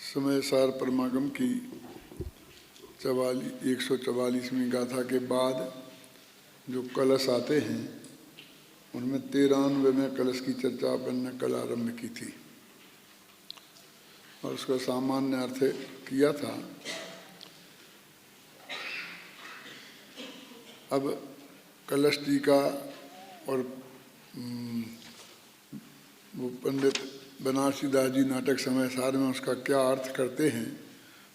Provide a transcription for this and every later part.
समय सार परमागम की 144वीं गाथा के बाद जो कलश आते हैं उनमें 93वें कलश की चर्चा अपन ने कल आरंभ की थी और उसका सामान्य अर्थ किया था। अब कलश टीका और वो पंडित बनारसी दास जी नाटक समय सार में उसका क्या अर्थ करते हैं,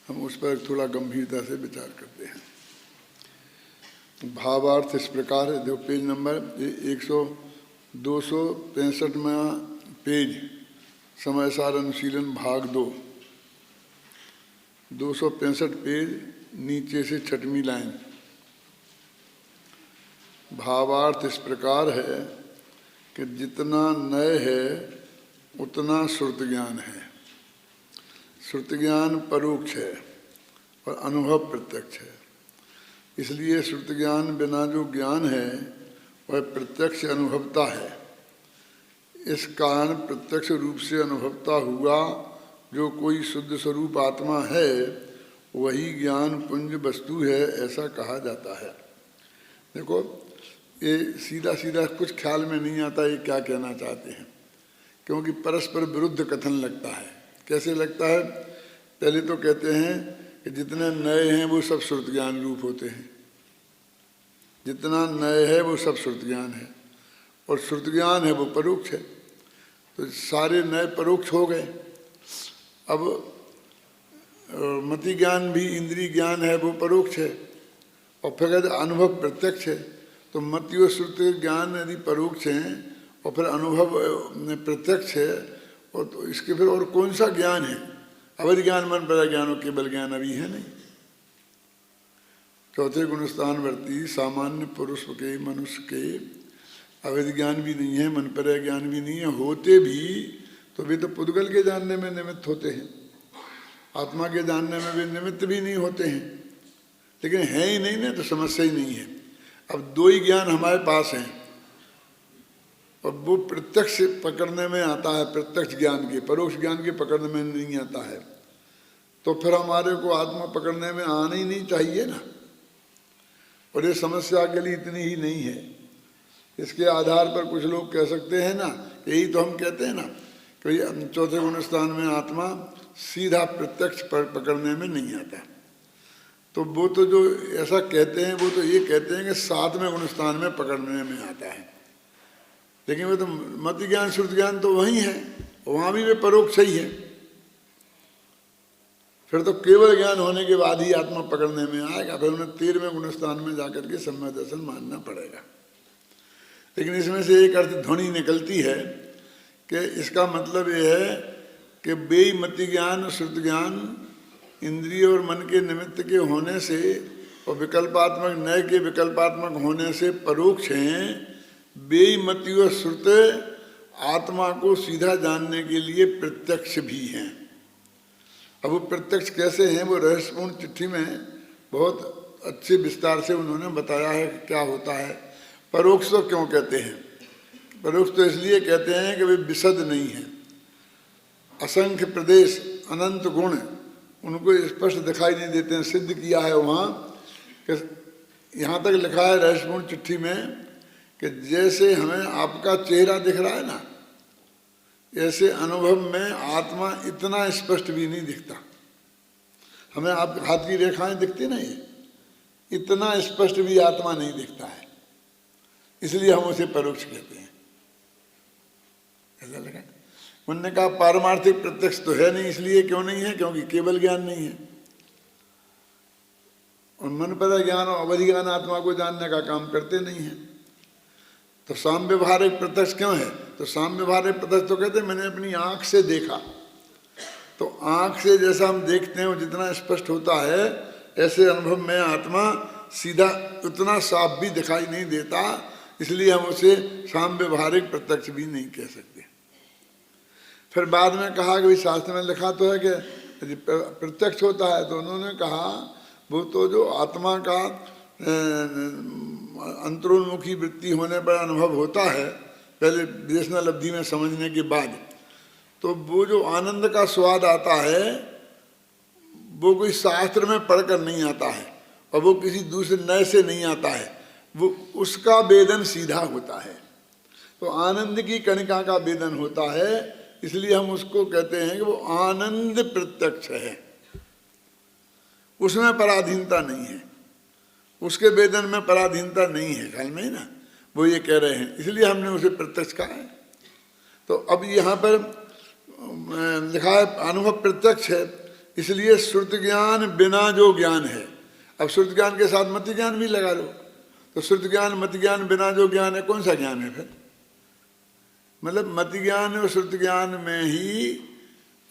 हम उस पर थोड़ा गंभीरता से विचार करते हैं। भावार्थ इस प्रकार है, जो पेज नंबर 265वां पेज, समय सार अनुशीलन भाग 2, 265 पेज, नीचे से 6वीं लाइन। भावार्थ इस प्रकार है कि जितना नय है उतना श्रुत ज्ञान है। श्रुत ज्ञान परोक्ष है और अनुभव प्रत्यक्ष है, इसलिए श्रुत ज्ञान बिना जो ज्ञान है वह प्रत्यक्ष अनुभवता है। इस कारण प्रत्यक्ष रूप से अनुभवता हुआ जो कोई शुद्ध स्वरूप आत्मा है वही ज्ञान पुंज वस्तु है, ऐसा कहा जाता है। देखो, ये सीधा सीधा कुछ ख्याल में नहीं आता ये क्या कहना चाहते हैं, क्योंकि परस्पर विरुद्ध कथन लगता है। कैसे लगता है? पहले तो कहते हैं कि जितने नए हैं वो सब श्रुत ज्ञान रूप होते हैं, जितना नए है वो सब श्रुत ज्ञान है, और श्रुत ज्ञान है वो परोक्ष है, तो सारे नए परोक्ष हो गए। अब मति ज्ञान भी इंद्रिय ज्ञान है वो परोक्ष है, और फिर कहते अनुभव प्रत्यक्ष है। तो मति और श्रुत ज्ञान यदि परोक्ष हैं और फिर अनुभव प्रत्यक्ष है, और तो इसके फिर और कौन सा ज्ञान है? अवधि ज्ञान, मन पर ज्ञान और केवल ज्ञान अभी है नहीं। चौथे गुणस्थान वर्ती सामान्य पुरुष के मनुष्य के अवैध ज्ञान भी नहीं है, मन पर ज्ञान भी नहीं है, होते भी तो वे तो पुद्गल के जानने में निमित्त होते हैं, आत्मा के जानने में भी निमित्त भी नहीं होते हैं, लेकिन है ही नहीं ना, तो समस्या ही नहीं है। अब दो ही ज्ञान हमारे पास हैं और वो प्रत्यक्ष पकड़ने में आता है, प्रत्यक्ष ज्ञान के, परोक्ष ज्ञान के पकड़ने में नहीं आता है, तो फिर हमारे को आत्मा पकड़ने में आना ही नहीं चाहिए ना। और ये समस्या के लिए इतनी ही नहीं है, इसके आधार पर कुछ लोग कह सकते हैं ना, यही तो हम कहते हैं ना कि चौथे गुणस्थान में आत्मा सीधा प्रत्यक्ष पकड़ने में नहीं आता। तो वो तो जो ऐसा कहते हैं वो तो ये कहते हैं कि 7वें गुणस्थान में पकड़ने में आता है, लेकिन वो तो मति ज्ञान श्रुत ज्ञान तो वही है, वहाँ भी वे परोक्ष ही है। फिर तो केवल ज्ञान होने के बाद ही आत्मा पकड़ने में आएगा, फिर उन्हें 13वें गुणस्थान में जाकर के सम्यक दर्शन मानना पड़ेगा। लेकिन इसमें से एक अर्थ ध्वनि निकलती है कि इसका मतलब ये है कि बेई मति ज्ञान श्रुत ज्ञान इंद्रिय और मन के निमित्त के होने से और विकल्पात्मक नए के विकल्पात्मक होने से परोक्ष हैं। बेई मति और श्रुत आत्मा को सीधा जानने के लिए प्रत्यक्ष भी हैं। अब वो प्रत्यक्ष कैसे हैं, वो रहस्यपूर्ण चिट्ठी में बहुत अच्छे विस्तार से उन्होंने बताया है कि क्या होता है। परोक्ष तो क्यों कहते हैं? परोक्ष तो इसलिए कहते हैं कि वे विशद नहीं है, असंख्य प्रदेश अनंत गुण उनको स्पष्ट दिखाई नहीं देते हैं। सिद्ध किया है वहाँ कि यहाँ तक लिखा है रहस्यपूर्ण चिट्ठी में कि जैसे हमें आपका चेहरा दिख रहा है ना, ऐसे अनुभव में आत्मा इतना स्पष्ट भी नहीं दिखता। हमें आप हाथ की रेखाएं दिखती नहीं, इतना स्पष्ट भी आत्मा नहीं दिखता है, इसलिए हम उसे परोक्ष कहते हैं। ऐसा लगा? उन्होंने कहा पारमार्थिक प्रत्यक्ष तो है नहीं, इसलिए क्यों नहीं है? क्योंकि केवल ज्ञान नहीं है, और मन पर ज्ञान और अवधि ज्ञान आत्मा को जानने का काम करते नहीं है। तो साम्यवहारिक प्रत्यक्ष क्यों है? तो साम्यवहारिक प्रत्यक्ष तो कहते हैं मैंने अपनी आंख से देखा, तो आंख से जैसा हम देखते हैं वो जितना स्पष्ट होता है, ऐसे अनुभव में आत्मा सीधा उतना साफ भी दिखाई नहीं देता, इसलिए हम उसे साम्यवहारिक प्रत्यक्ष भी नहीं कह सकते। फिर बाद में कहा कि शास्त्र में लिखा तो है कि प्रत्यक्ष होता है, तो उन्होंने कहा वो तो जो आत्मा का अंतरोन्मुखी वृत्ति होने पर अनुभव होता है, पहले विदेशनल अवधि में समझने के बाद, तो वो जो आनंद का स्वाद आता है वो कोई शास्त्र में पढ़कर नहीं आता है और वो किसी दूसरे नए से नहीं आता है, वो उसका वेदन सीधा होता है। तो आनंद की कणिका का वेदन होता है, इसलिए हम उसको कहते हैं कि वो आनंद प्रत्यक्ष है, उसमें पराधीनता नहीं है, उसके वेदन में पराधीनता नहीं है। ख्याल में ना वो ये कह रहे हैं, इसलिए हमने उसे प्रत्यक्ष कहा है। तो अब यहाँ पर लिखा है अनुभव प्रत्यक्ष है, इसलिए श्रुत ज्ञान बिना जो ज्ञान है। अब श्रुत ज्ञान के साथ मति ज्ञान भी लगा लो, तो श्रुत ज्ञान मति ज्ञान बिना जो ज्ञान है, कौन सा ज्ञान है फिर? मतलब मति ज्ञान और श्रुत ज्ञान में ही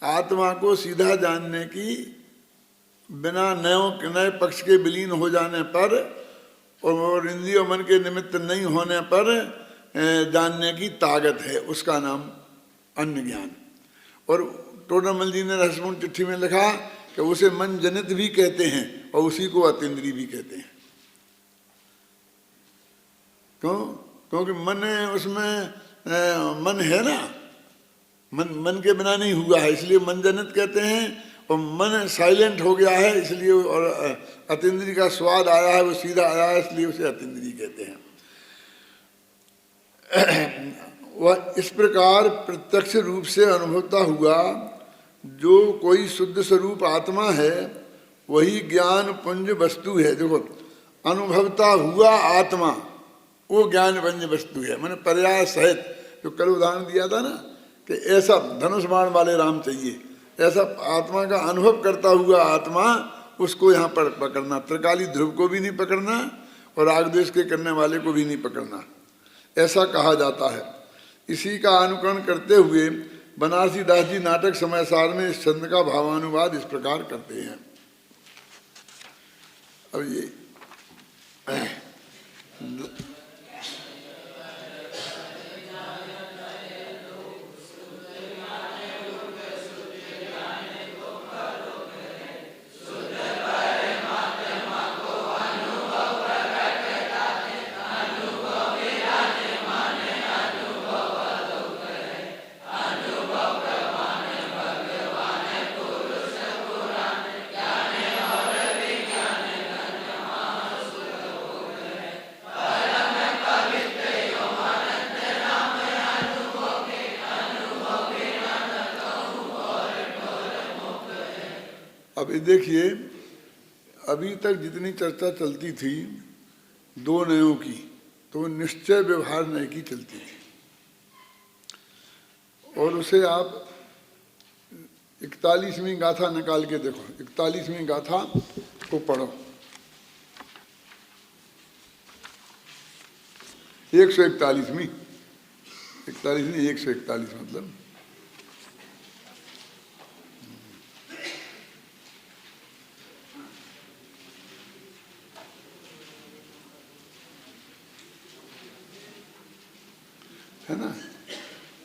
आत्मा को सीधा जानने की, बिना नए पक्ष के विलीन हो जाने पर और इंद्रिय और मन के निमित्त नहीं होने पर जानने की ताकत है, उसका नाम अन्य ज्ञान। और टोडरमल जी ने रहस्यपूर्ण चिट्ठी में लिखा कि उसे मन जनित भी कहते हैं और उसी को अतीन्द्रिय भी कहते हैं। क्यों? क्योंकि मन उसमें मन है ना, मन के बिना नहीं हुआ है, इसलिए मन जनित कहते हैं। और मन साइलेंट हो गया है इसलिए, और अतीन्द्रिय का स्वाद आया है, वो सीधा आया है, इसलिए उसे अतीन्द्रिय कहते हैं। वह इस प्रकार प्रत्यक्ष रूप से अनुभवता हुआ जो कोई शुद्ध स्वरूप आत्मा है, वही ज्ञान पुंज वस्तु है। देखो, अनुभवता हुआ आत्मा वो ज्ञान पुंज वस्तु है, मैंने पर्याय सहित जो कल उदाहरण दिया था ना कि ऐसा धनुष बाण वाले राम चाहिए, ऐसा आत्मा का अनुभव करता हुआ आत्मा, उसको यहाँ पर पकड़ना। त्रिकाली ध्रुव को भी नहीं पकड़ना और रागद्वेष के करने वाले को भी नहीं पकड़ना, ऐसा कहा जाता है। इसी का अनुकरण करते हुए बनारसी दास जी नाटक समय सार में इस छंद का भावानुवाद इस प्रकार करते हैं। अब ये अब देखिए, अभी तक जितनी चर्चा चलती थी दो नयों की, तो निश्चय व्यवहार नय की चलती थी। और उसे आप 41वीं गाथा निकाल के देखो, 41वीं गाथा को पढ़ो, 141वीं 141 मतलब है ना।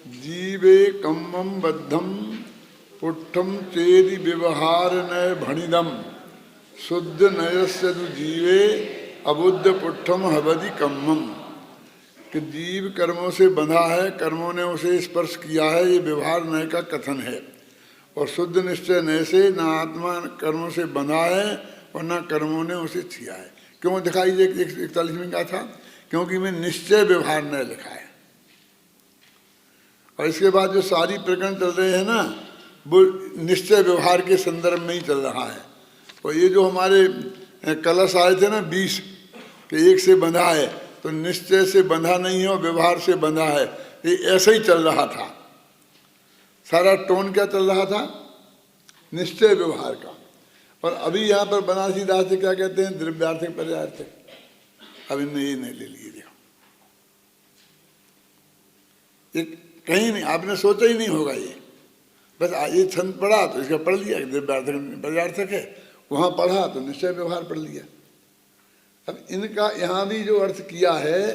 जीवे कम्मम बद्धम पुट्ठम चेदि व्यवहार नय भणिदम शुद्ध नयस्य जीवे अबुद्ध पुट्ठम हवदि कम्मम। कि जीव कर्मों से बंधा है, कर्मों ने उसे स्पर्श किया है, ये व्यवहार नय का कथन है। और शुद्ध निश्चय नय से ना आत्मा कर्मों से बंधा है और ना कर्मों ने उसे छिया है। क्यों दिखाई दे 41वीं का था? क्योंकि में निश्चय व्यवहार नय लिखा है। और इसके बाद जो सारी प्रकरण चल रहे हैं ना, वो निश्चय व्यवहार के संदर्भ में ही चल रहा है। और ये जो हमारे कलश आए थे ना 20 कि एक से बंधा है, तो निश्चय से बंधा नहीं है और व्यवहार से बंधा है, ये ऐसा ही चल रहा था। सारा टोन क्या चल रहा था? निश्चय व्यवहार का। और अभी यहाँ पर बनारसी दास जी क्या कहते हैं? द्रव्यार्थक पर्यार्थक। अब इनने ये नहीं ले लिए, देखो ये कहीं नहीं, आपने सोचा ही नहीं होगा। ये बस ये छंद पढ़ा तो इसका पढ़ लिया, द्रव्यार्थक पर्यार्थक है, वहाँ पढ़ा तो निश्चय व्यवहार पढ़ लिया। अब इनका यहाँ भी जो अर्थ किया है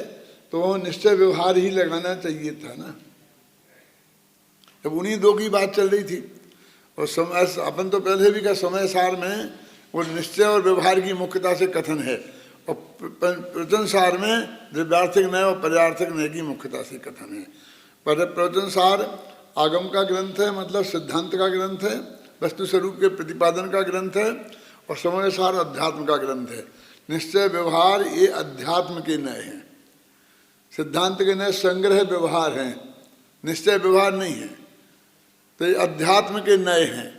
तो वो निश्चय व्यवहार ही लगाना चाहिए था ना। जब उन्हीं दो की बात चल रही थी। और समय अपन तो पहले भी का समय सार में वो निश्चय और व्यवहार की मुख्यता से कथन है, और प्रवचन सार में द्रव्यार्थक नय और पर्यार्थक नय की मुख्यता से कथन है। पर प्रवचन सार आगम का ग्रंथ है, मतलब सिद्धांत का ग्रंथ है। वस्तु स्वरूप के प्रतिपादन का ग्रंथ है और समय सार अध्यात्म का ग्रंथ है। निश्चय व्यवहार ये अध्यात्म के नए हैं, सिद्धांत के नए संग्रह व्यवहार हैं, निश्चय व्यवहार नहीं है। तो ये अध्यात्म के नए हैं।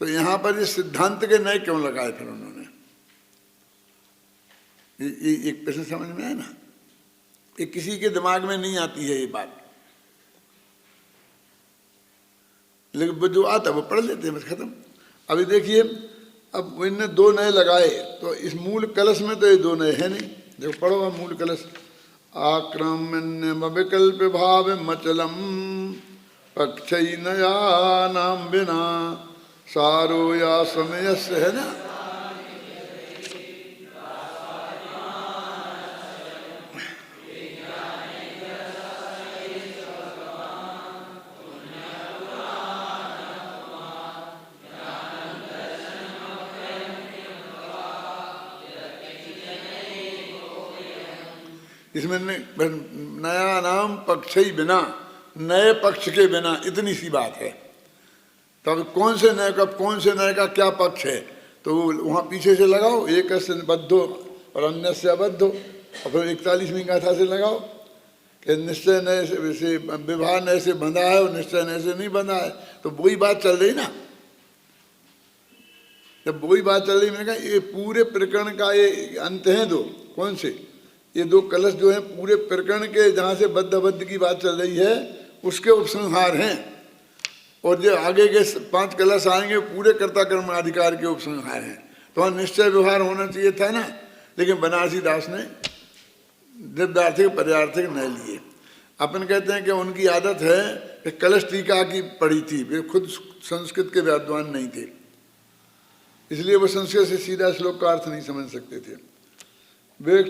तो यहाँ पर ये सिद्धांत के नए क्यों लगाए फिर उन्होंने? ये एक प्रश्न समझ में है ना? ये किसी के दिमाग में नहीं आती है ये बात, लेकिन जो आता वो पढ़ लेते हैं, बस खत्म। अभी देखिए, अब इनने दो नए लगाए, तो इस मूल कलश में तो ये दो नए हैं नहीं। देखो पढ़ो अब मूल कलश। आक्रमण्य विकल्प भाव मचलम पक्षई नया नाम बिना सारो या समय से, है ना? इसमें नया नाम पक्ष ही बिना, नए पक्ष के बिना, इतनी सी बात है। तब कौन से नए का, कौन से नए का क्या पक्ष है? तो वहाँ पीछे से लगाओ, एक से बद्धो और अन्य से अबद्धो, और फिर 41वीं गाथा से लगाओ कि निश्चय नए से विवाह नए से बंधा है और निश्चय नए से नहीं बंधा है। तो वही बात चल रही ना। जब वही बात चल रही, मैंने कहा ये पूरे प्रकरण का ये अंत है दो। कौन से? ये दो कलश जो है पूरे प्रकरण के, जहाँ से बद्ध अबद्ध की बात चल रही है, उसके उपसंहार हैं। और जो आगे के 5 कलश आएंगे पूरे कर्ता कर्म अधिकार के उपसंहार हैं। तो वहाँ निश्चय व्यवहार होना चाहिए था ना, लेकिन बनारसी दास ने द्रव्यार्थिक पर्यार्थिक न लिए। अपन कहते हैं कि उनकी आदत है कि कलश टीका की पढ़ी थी, वे खुद संस्कृत के विद्वान नहीं थे, इसलिए वो संस्कृत से सीधा श्लोक का अर्थ नहीं समझ सकते थे। वे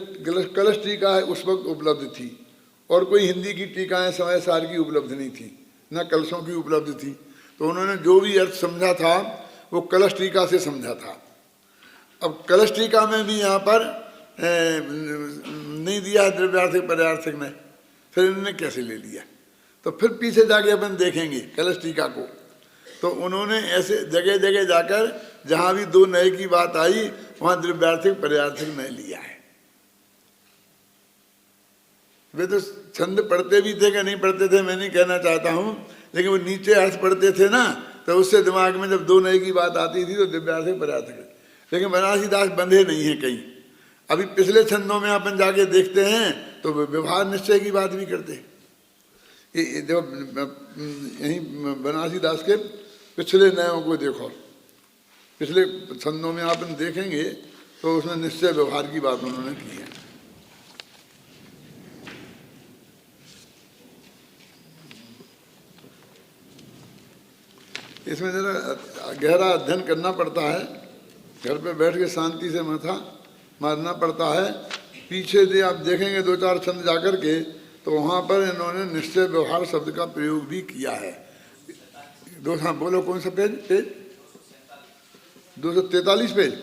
कलश टीका है उस वक्त उपलब्ध थी, और कोई हिंदी की टीकाएँ समय सार की उपलब्ध नहीं थी, न कलशों की उपलब्ध थी। तो उन्होंने जो भी अर्थ समझा था वो कलश टीका से समझा था। अब कलश टीका में भी यहाँ पर नहीं दिया द्रव्यार्थिक पर्यार्थिक में, फिर इन्होंने कैसे ले लिया? तो फिर पीछे जाके अपन देखेंगे कलश टीका को, तो उन्होंने ऐसे जगह जगह जाकर जहाँ भी दो नए की बात आई वहाँ द्रव्यार्थिक पर्यार्थिक नए लिया है। वे तो छंद पढ़ते भी थे कि नहीं पढ़ते थे मैं नहीं कहना चाहता हूँ, लेकिन वो नीचे अर्थ पढ़ते थे ना, तो उससे दिमाग में जब दो नए की बात आती थी तो दिव्यार्थिक पर्यार्थिक। लेकिन बनारसी दास बंधे नहीं है कहीं। अभी पिछले छंदों में अपन जाके देखते हैं तो व्यवहार निश्चय की बात भी करते हैं। ये देखो यहीं बनारसी दास के पिछले नयों को देखो, पिछले छंदों में अपन देखेंगे तो उसमें निश्चय व्यवहार की बात उन्होंने की है। इसमें जरा गहरा अध्ययन करना पड़ता है, घर पे बैठ के शांति से माथा मारना पड़ता है। पीछे से आप देखेंगे 2-4 छंद जाकर के, तो वहाँ पर इन्होंने निश्चय व्यवहार शब्द का प्रयोग भी किया है। हाँ बोलो कौन सा पेज? 243 पेज।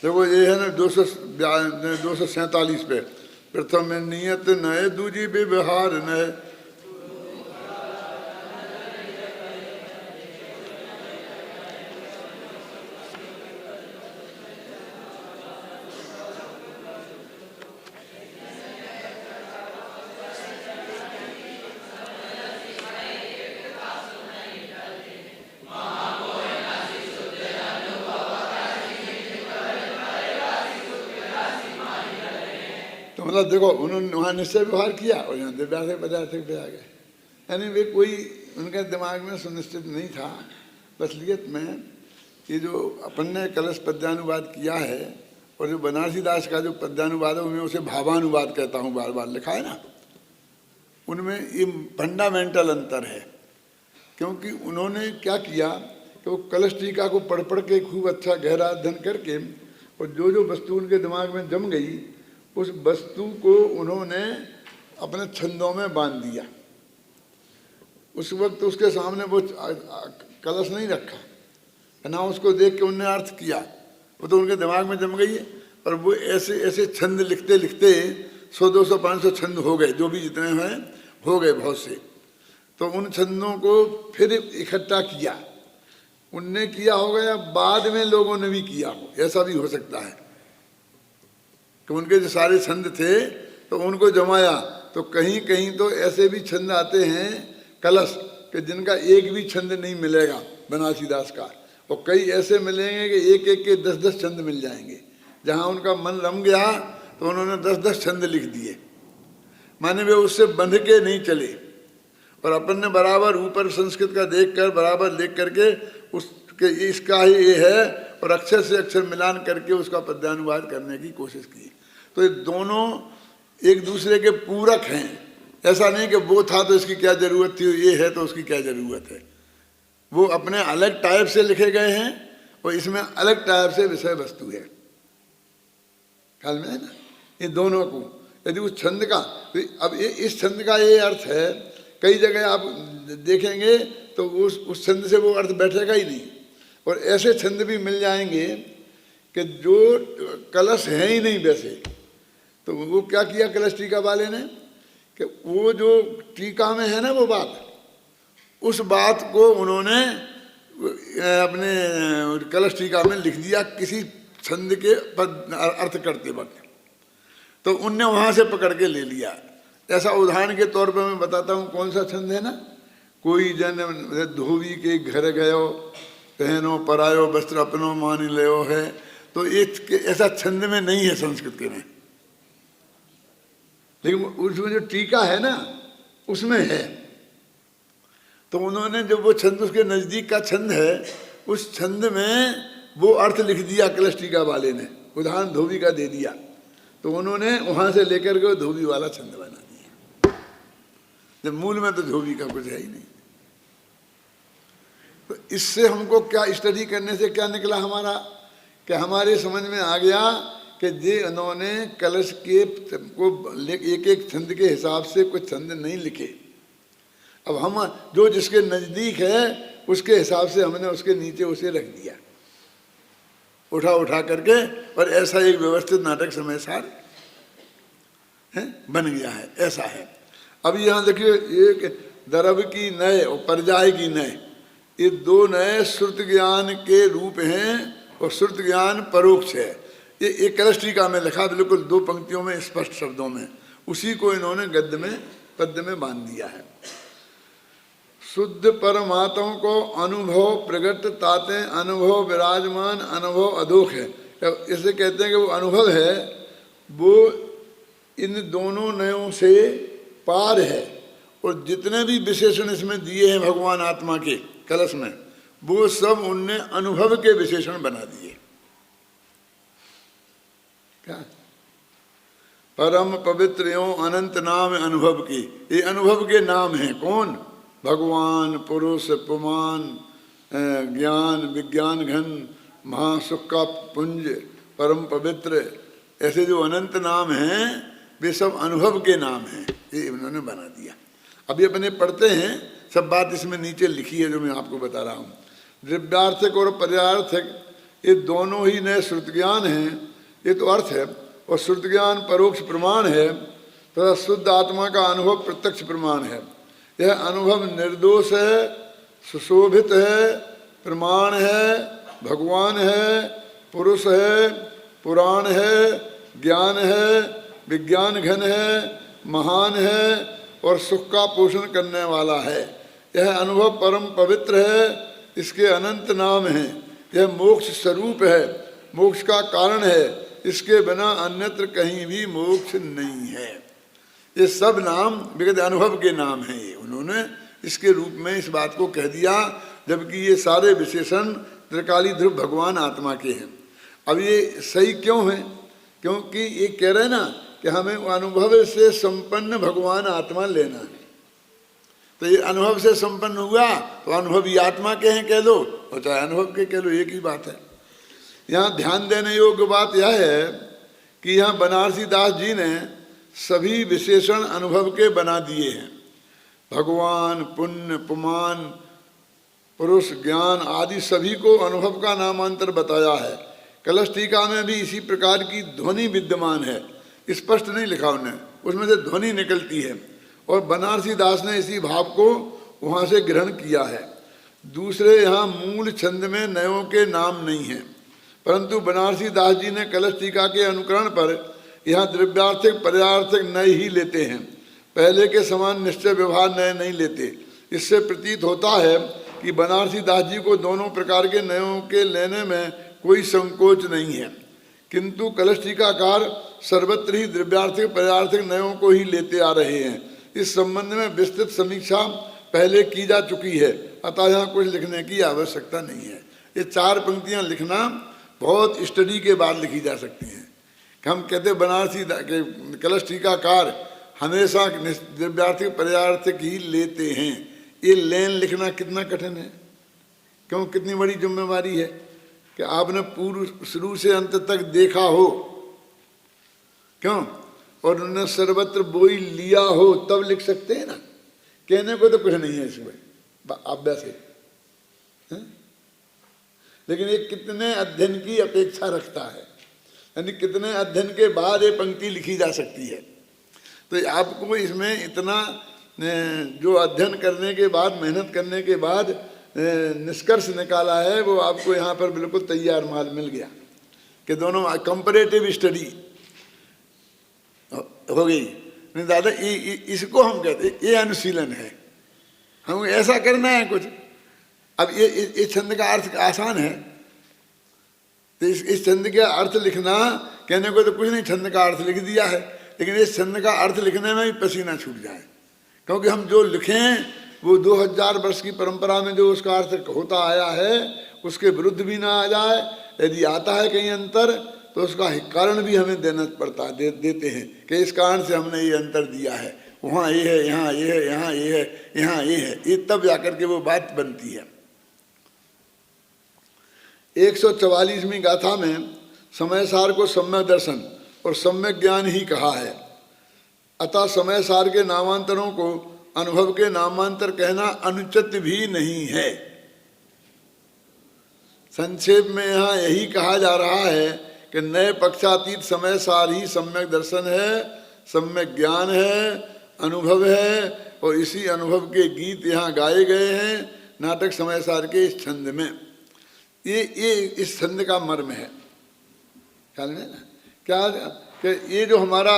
देखो ये है ना 247 पे। प्रथम नियत नए दूजी व्यवहार नए। तो मतलब देखो उन्होंने वहाँ निश्चय व्यवहार किया और यहाँ दिव्यार्थिक पर्यार्थिक पे आ गए। यानी वे कोई उनके दिमाग में सुनिश्चित नहीं था। बसलियत में ये जो अपन ने कलश पद्यानुवाद किया है और जो बनारसी दास का जो पद्यानुवाद है मैं उसे भावानुवाद कहता हूँ, बार बार लिखा है ना, उनमें ये फंडामेंटल अंतर है। क्योंकि उन्होंने क्या किया कि वो कलश टीका को पढ़ पढ़ के खूब अच्छा गहरा अध्ययन करके और जो जो वस्तु उनके दिमाग में जम गई उस वस्तु को उन्होंने अपने छंदों में बांध दिया। उस वक्त उसके सामने वो कलश नहीं रखा ना, उसको देख के उन्होंने अर्थ किया, वो तो उनके दिमाग में जम गई है। और वो ऐसे ऐसे छंद लिखते लिखते 100, 200, 500 छंद हो गए, जो भी जितने हैं हो गए बहुत से। तो उन छंदों को फिर इकट्ठा किया, उनने किया होगा या बाद में लोगों ने भी किया हो, ऐसा भी हो सकता है कि उनके जो सारे छंद थे तो उनको जमाया। तो कहीं कहीं तो ऐसे भी छंद आते हैं कलश कि जिनका एक भी छंद नहीं मिलेगा बनारसीदास का, और कई ऐसे मिलेंगे कि एक एक के 10-10 छंद मिल जाएंगे। जहाँ उनका मन रम गया तो उन्होंने 10-10 छंद लिख दिए, माने वे उससे बंध के नहीं चले, और अपन ने बराबर ऊपर संस्कृत का देख कर बराबर लिख करके उसके इसका ही ये है, और अक्षर से अक्षर मिलान करके उसका पद्यानुवाद करने की कोशिश की। तो ये दोनों एक दूसरे के पूरक हैं, ऐसा नहीं कि वो था तो इसकी क्या जरूरत थी, ये है तो उसकी क्या जरूरत है। वो अपने अलग टाइप से लिखे गए हैं और इसमें अलग टाइप से विषय वस्तु है, ख्याल में है ना। ये दोनों को यदि उस छंद का, अब ये इस छंद का ये अर्थ है, कई जगह आप देखेंगे तो उस छंद से वो अर्थ बैठेगा ही नहीं, और ऐसे छंद भी मिल जाएंगे कि जो कलश है ही नहीं वैसे। तो वो क्या किया कलश टीका वाले ने कि वो जो टीका में है ना वो बात, उस बात को उन्होंने अपने कलश टीका में लिख दिया किसी छंद के अर्थ करते वक्त। तो उनने वहाँ से पकड़ के ले लिया। ऐसा उदाहरण के तौर पर मैं बताता हूँ, कौन सा छंद है ना, कोई जन धोबी के घर गयो, पहनो परायो वस्त्र अपनो मान लियो है। तो ये ऐसा छंद में नहीं है संस्कृत के में, लेकिन उसमें जो टीका है ना उसमें है। तो उन्होंने जब वो छंद उसके नज़दीक का छंद है, उस छंद में वो अर्थ लिख दिया कलश टीका वाले ने, उदाहरण धोबी का दे दिया। तो उन्होंने वहाँ से लेकर के धोबी वाला छंद बना दिया, जब मूल में तो धोबी का कुछ है ही नहीं। तो इससे हमको क्या स्टडी करने से क्या निकला हमारा, कि हमारे समझ में आ गया कि जे उन्होंने कलश के को एक एक छंद के हिसाब से कुछ छंद नहीं लिखे। अब हम जो जिसके नज़दीक है उसके हिसाब से हमने उसके नीचे उसे रख दिया उठा उठा करके, और ऐसा एक व्यवस्थित नाटक समय सार है बन गया है, ऐसा है। अब यहाँ देखिए, एक दरब की नय और परजाय की नय, ये दो नए श्रुत ज्ञान के रूप हैं और श्रुत ज्ञान परोक्ष है। ये एक कलश टीका में लिखा बिल्कुल 2 पंक्तियों में स्पष्ट शब्दों में, उसी को इन्होंने गद्य में पद्य में बांध दिया है। शुद्ध परमात्मा को अनुभव प्रगट ताते अनुभव विराजमान अनुभव अधोख है। इसे कहते हैं कि वो अनुभव है, वो इन दोनों नयों से पार है, और जितने भी विशेषण इसमें दिए हैं भगवान आत्मा के कलश में, वो सब उनने अनुभव के विशेषण बना दिए। क्या परम पवित्र एवं अनंत नाम अनुभव की, ये अनुभव के नाम हैं। कौन? भगवान, पुरुष, पुमान, ज्ञान, विज्ञान घन, महासुख का पुंज, परम पवित्र, ऐसे जो अनंत नाम हैं वे सब अनुभव के नाम हैं, ये इन्होंने बना दिया। अभी अपने पढ़ते हैं, सब बात इसमें नीचे लिखी है जो मैं आपको बता रहा हूँ। द्रव्यार्थक और पर्यार्थक ये दोनों ही नए श्रुत ज्ञान हैं, ये तो अर्थ है, और श्रुत ज्ञान परोक्ष प्रमाण है तथा शुद्ध आत्मा का अनुभव प्रत्यक्ष प्रमाण है। यह अनुभव निर्दोष है, सुशोभित है, प्रमाण है, भगवान है, पुरुष है, पुराण है, ज्ञान है, विज्ञान घन है, महान है और सुख का पोषण करने वाला है। यह अनुभव परम पवित्र है, इसके अनंत नाम हैं। यह मोक्ष स्वरूप है, मोक्ष का कारण है, इसके बिना अन्यत्र कहीं भी मोक्ष नहीं है। ये सब नाम विगत अनुभव के नाम हैं, ये उन्होंने इसके रूप में इस बात को कह दिया, जबकि ये सारे विशेषण त्रिकाली ध्रुव भगवान आत्मा के हैं। अब ये सही क्यों है? क्योंकि ये कह रहे हैं ना कि हमें अनुभव से संपन्न भगवान आत्मा लेना है। तो ये अनुभव से संपन्न हुआ तो अनुभवी आत्मा के हैं कह लो, और चाहे अनुभव के कह लो, एक ही बात है। यहाँ ध्यान देने योग्य बात यह है कि यहाँ बनारसी दास जी ने सभी विशेषण अनुभव के बना दिए हैं। भगवान, पुण्य, पुमान, पुरुष, ज्ञान आदि सभी को अनुभव का नामांतर बताया है। कलश टीका में भी इसी प्रकार की ध्वनि विद्यमान है। स्पष्ट नहीं लिखा उन्होंने, उसमें से ध्वनि निकलती है। और बनारसी दास ने इसी भाव को वहाँ से ग्रहण किया है। दूसरे यहाँ मूल छंद में नयों के नाम नहीं है, परंतु बनारसी दास जी ने कलश टीका के अनुकरण पर यहाँ द्रव्यार्थक पर्यार्थक नए ही लेते हैं, पहले के समान निश्चय व्यवहार नए नहीं लेते। इससे प्रतीत होता है कि बनारसी दास जी को दोनों प्रकार के नयों के लेने में कोई संकोच नहीं है, किंतु कलश टीकाकार सर्वत्र ही द्रव्यार्थिक पर्यार्थिक नयों को ही लेते आ रहे हैं। इस संबंध में विस्तृत समीक्षा पहले की जा चुकी है, अतः यहाँ कुछ लिखने की आवश्यकता नहीं है। ये 4 पंक्तियाँ लिखना बहुत स्टडी के बाद लिखी जा सकती हैं। हम कहते बनारसी के कलश टीकाकार हमेशा द्रव्यार्थिक पर्यार्थिक ही लेते हैं। ये लेन लिखना कितना कठिन है, क्यों, कितनी बड़ी जिम्मेवारी है कि आपने पूर्व शुरू से अंत तक देखा हो, क्यों, और उन्होंने सर्वत्र बोई लिया हो, तब लिख सकते हैं ना। कहने को तो कुछ नहीं है इसमें अभ्यास है, लेकिन ये कितने अध्ययन की अपेक्षा रखता है, यानी कितने अध्ययन के बाद ये पंक्ति लिखी जा सकती है। तो आपको इसमें इतना जो अध्ययन करने के बाद, मेहनत करने के बाद निष्कर्ष निकाला है, वो आपको यहाँ पर बिल्कुल तैयार माल मिल गया कि दोनों कंपैरेटिव स्टडी हो गई। नहीं दादा, इसको हम कहते, ये अनुशीलन है, हम ऐसा करना है कुछ। अब ये छंद का अर्थ आसान है, तो इस छंद का अर्थ लिखना, कहने को तो कुछ नहीं, छंद का अर्थ लिख दिया है, लेकिन इस छंद का अर्थ लिखने में भी पसीना छूट जाए, क्योंकि हम जो लिखें वो 2000 वर्ष की परंपरा में जो उसका अर्थ होता आया है उसके विरुद्ध भी ना आ जाए। यदि आता है कहीं अंतर तो उसका कारण भी हमें देना पड़ता है, देते हैं कि इस कारण से हमने ये अंतर दिया है, वहाँ ये है, यहाँ ये है, यहाँ ये है, यहाँ ये है, ये तब जाकर के वो बात बनती है। 144वीं गाथा में समय सार को सम्यक दर्शन और सम्यक ज्ञान ही कहा है, अतः समय सार के नामांतरों को अनुभव के नामांतर कहना अनुचित भी नहीं है। संक्षेप में यहाँ यही कहा जा रहा है कि नए पक्षातीत समय सार ही सम्यक दर्शन है, सम्यक ज्ञान है, अनुभव है, और इसी अनुभव के गीत यहाँ गाए गए हैं नाटक समय सार के इस छंद में। ये इस छंद का मर्म है, ख्याल में ना क्या कि ये जो हमारा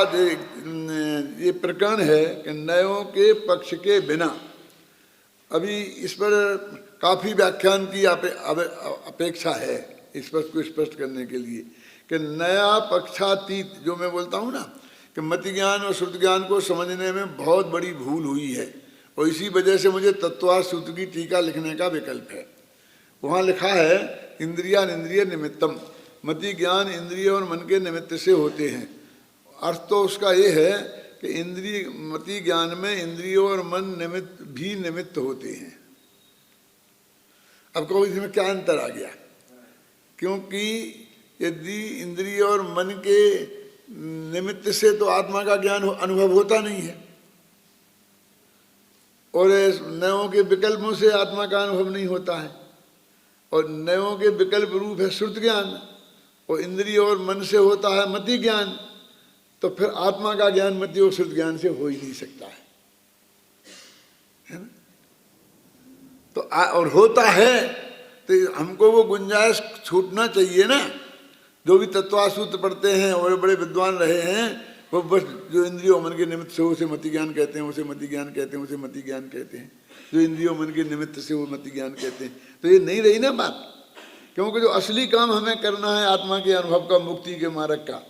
ये प्रकरण है कि नयों के पक्ष के बिना, अभी इस पर काफ़ी व्याख्यान की अपेक्षा है इस पर को स्पष्ट करने के लिए कि नया पक्षातीत जो मैं बोलता हूँ ना कि मति ज्ञान और श्रुति ज्ञान को समझने में बहुत बड़ी भूल हुई है, और इसी वजह से मुझे तत्वार्थ सूत्र की टीका लिखने का विकल्प है। वहाँ लिखा है इंद्रियान इंद्रिय निमित्तम, मति ज्ञान इंद्रिय और मन के निमित्त से होते हैं। अर्थ तो उसका ये है कि इंद्रिय मति ज्ञान में इंद्रियों और मन निमित्त होते हैं। अब कहो इसमें क्या अंतर आ गया, क्योंकि यदि इंद्रिय और मन के निमित्त से तो आत्मा का ज्ञान अनुभव होता नहीं है, और नयों के विकल्पों से आत्मा का अनुभव नहीं होता है, और नयों के विकल्प रूप है श्रुत ज्ञान, और इंद्रिय और मन से होता है मति ज्ञान, तो फिर आत्मा का ज्ञान मति और श्रुत ज्ञान से हो ही नहीं सकता है ना। तो और होता है तो हमको वो गुंजाइश छूटना चाहिए ना। जो भी तत्वार्थ सूत्र पढ़ते हैं और बड़े विद्वान रहे हैं, वो बस जो इंद्रियों मन के निमित्त से उसे मति ज्ञान कहते हैं, उसे मति ज्ञान कहते हैं, उसे मति ज्ञान कहते हैं, जो इंद्रियों मन के निमित्त से वो मति ज्ञान कहते हैं। तो ये नहीं रही ना बात, क्योंकि जो असली काम हमें करना है आत्मा के अनुभव का, मुक्ति के मार्ग का,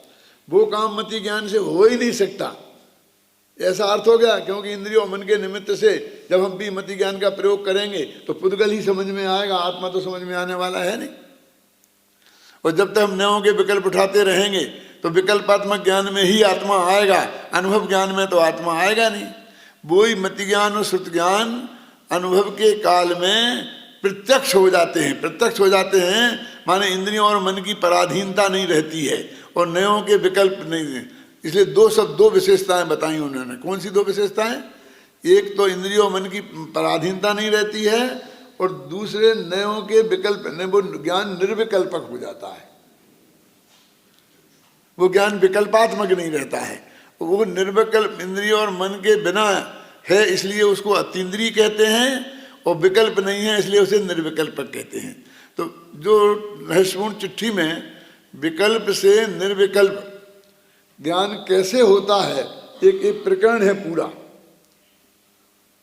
वो काम मति ज्ञान से हो ही नहीं सकता। ऐसा अर्थ हो गया, क्योंकि इंद्रियों मन के निमित्त से जब हम भी मति ज्ञान का प्रयोग करेंगे तो पुद्गल ही समझ में आएगा, आत्मा तो समझ में आने वाला है नहीं। और जब तक हम नयों के विकल्प उठाते रहेंगे तो विकल्पात्मक ज्ञान में ही आत्मा आएगा, अनुभव ज्ञान में तो आत्मा आएगा नहीं। वो ही मति ज्ञान और श्रुत ज्ञान अनुभव के काल में प्रत्यक्ष हो जाते हैं। प्रत्यक्ष हो जाते हैं माने इंद्रियों और मन की पराधीनता नहीं रहती है और नयों के विकल्प नहीं है। इसलिए दो विशेषताएं बताई उन्होंने। कौन सी दो विशेषताएं? एक तो इंद्रियों मन की पराधीनता नहीं रहती है, और दूसरे नयों के विकल्प वो ज्ञान निर्विकल्पक हो जाता है। वो ज्ञान विकल्पात्मक नहीं रहता है, वो निर्विकल्प इंद्रिय और मन के बिना है, इसलिए उसको अतीन्द्रिय कहते हैं, और विकल्प नहीं है इसलिए उसे निर्विकल्पक कहते हैं। तो जो रहस्यपूर्ण चिट्ठी में विकल्प से निर्विकल्प ज्ञान कैसे होता है, एक प्रकरण है पूरा,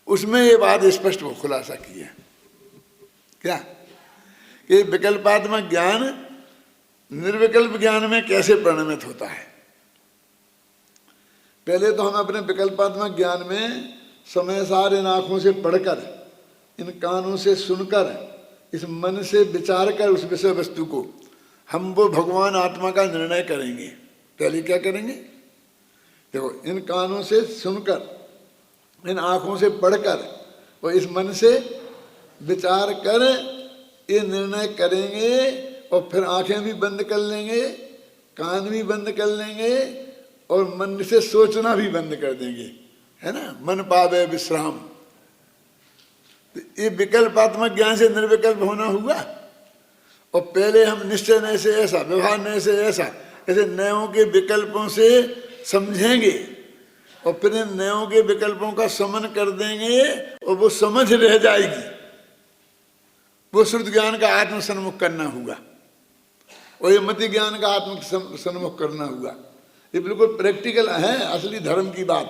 उसमें ये बात स्पष्ट वो खुलासा की है क्या, कि विकल्पात्मक ज्ञान निर्विकल्प ज्ञान में कैसे परिणमित होता है। पहले तो हम अपने विकल्पात्मक ज्ञान में समय सार इन आंखों से पढ़कर, इन कानों से सुनकर, इस मन से विचार कर उस विषय वस्तु को हम वो भगवान आत्मा का निर्णय करेंगे। पहले क्या करेंगे, देखो, इन कानों से सुनकर, इन आंखों से पढ़कर और इस मन से विचार कर ये निर्णय करेंगे, और फिर आंखें भी बंद कर लेंगे, कान भी बंद कर लेंगे, और मन से सोचना भी बंद कर देंगे, है ना, मन पावे विश्राम। तो ये विकल्पात्मक ज्ञान से निर्विकल्प होना हुआ। और पहले हम निश्चय नय से ऐसा, व्यवहार नय से ऐसा, ऐसे नयों के विकल्पों से समझेंगे, और फिर इन नयों के विकल्पों का समन कर देंगे, और वो समझ रह जाएगी। वो श्रुत ज्ञान का आत्म सन्मुख करना हुआ, और ये मति ज्ञान का आत्म सन्मुख करना हुआ। ये बिल्कुल प्रैक्टिकल है, असली धर्म की बात,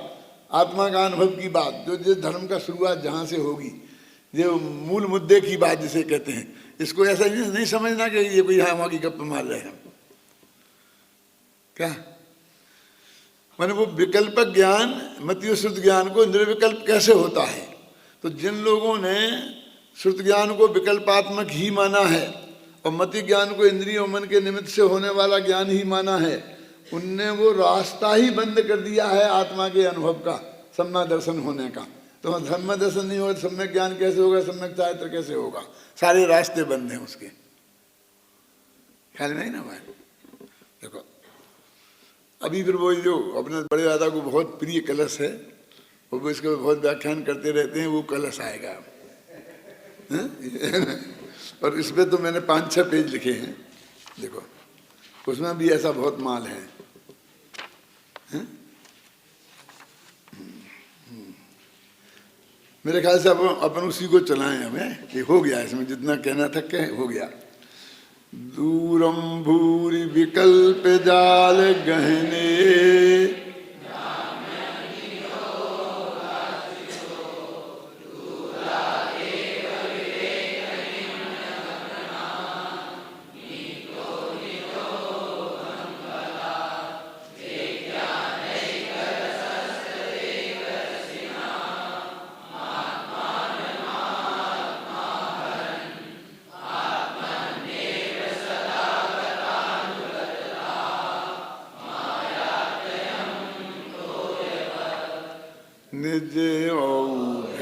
आत्मा का अनुभव की बात, जो जिस धर्म का शुरुआत जहाँ से होगी, जो मूल मुद्दे की बात जिसे कहते हैं। इसको ऐसा नहीं समझना कि ये कोई यहाँ वहाँ की गप्प मार रहे हैं क्या। मैंने वो विकल्पक ज्ञान, मति श्रुत ज्ञान को निर्विकल्प कैसे होता है। तो जिन लोगों ने श्रुत ज्ञान को विकल्पात्मक ही माना है और मति ज्ञान को इंद्रिय और मन के निमित्त से होने वाला ज्ञान ही माना है, उनने वो रास्ता ही बंद कर दिया है आत्मा के अनुभव का, सम्यक दर्शन होने का। तो सम्यक दर्शन नहीं होगा, सम्यक ज्ञान कैसे होगा, सम्यक चारित्र कैसे होगा, सारे रास्ते बंद हैं उसके। ख्याल नहीं ना भाई। देखो अभी फिर वो जो अपने बड़े दादा को बहुत प्रिय कलश है, वो इसके बहुत व्याख्यान करते रहते हैं, वो कलश आएगा। और इस पे तो मैंने 5-6 पेज लिखे हैं, देखो उसमें भी ऐसा बहुत माल है। मेरे ख्याल से अपन उसी को चलाएं हमें, ये हो गया, इसमें जितना कहना था कह हो गया। दूरम भूरि विकल्प जाल गहने, निज औघ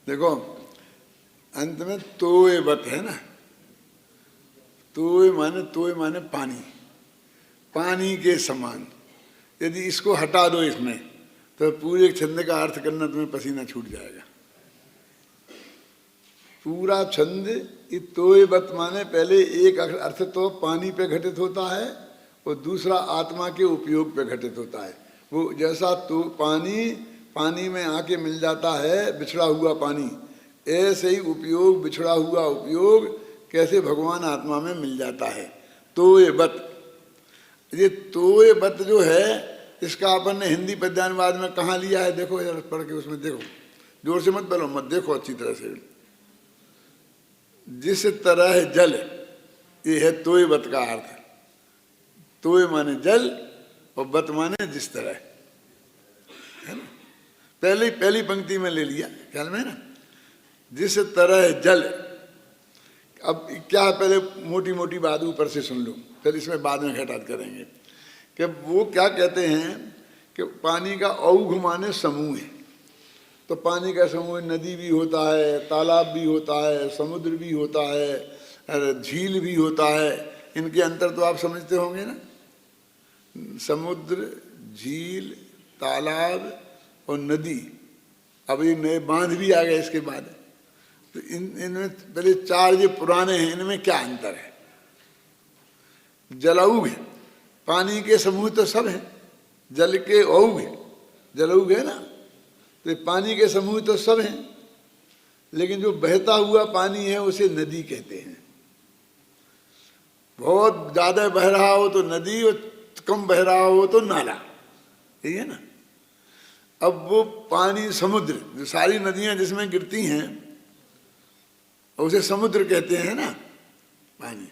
देखो अंत में तोय बत है ना, तोय माने पानी, पानी के समान। यदि इसको हटा दो इसमें, तो पूरे छंद का अर्थ करना तुम्हें पसीना छूट जाएगा। पूरा छंद ये तोय बत माने पहले एक अर्थ तो पानी पे घटित होता है और दूसरा आत्मा के उपयोग पे घटित होता है। वो जैसा तो पानी में आके मिल जाता है, बिछड़ा हुआ पानी, ऐसे ही उपयोग, बिछड़ा हुआ उपयोग कैसे भगवान आत्मा में मिल जाता है। तोय बत, ये तोय बत जो है, इसका अपन ने हिंदी पद्यानुवाद में कहाँ लिया है, देखो जरा पढ़ के उसमें देखो, जोर से मत बोलो, मत देखो अच्छी तरह से। जिस तरह जल, ये है तोय बत का अर्थ। तोय माने जल और बत माने जिस तरह, है ना। पहली पंक्ति में ले लिया, ख्याल में ना, जिस तरह जल, अब क्या है, पहले मोटी मोटी बात ऊपर से सुन लो, फिर इसमें बाद में घटात करेंगे कि वो क्या कहते हैं कि पानी का औघ माने समूह है। तो पानी का समूह नदी भी होता है, तालाब भी होता है, समुद्र भी होता है, झील भी होता है। इनके अंतर तो आप समझते होंगे ना, समुद्र, झील, तालाब और नदी। अब ये नए बांध भी आ गए इसके बाद। तो इनमें पहले चार जो पुराने हैं, इनमें क्या अंतर है? जलौघ है, पानी के समूह तो सब हैं, जल के औघ, जलौघ है ना, तो पानी के समूह तो सब हैं, लेकिन जो बहता हुआ पानी है उसे नदी कहते हैं। बहुत ज्यादा बह रहा हो तो नदी, और कम बह रहा हो तो नाला, यही है ना। अब वो पानी समुद्र, जो सारी नदियां जिसमें गिरती हैं उसे समुद्र कहते हैं ना पानी।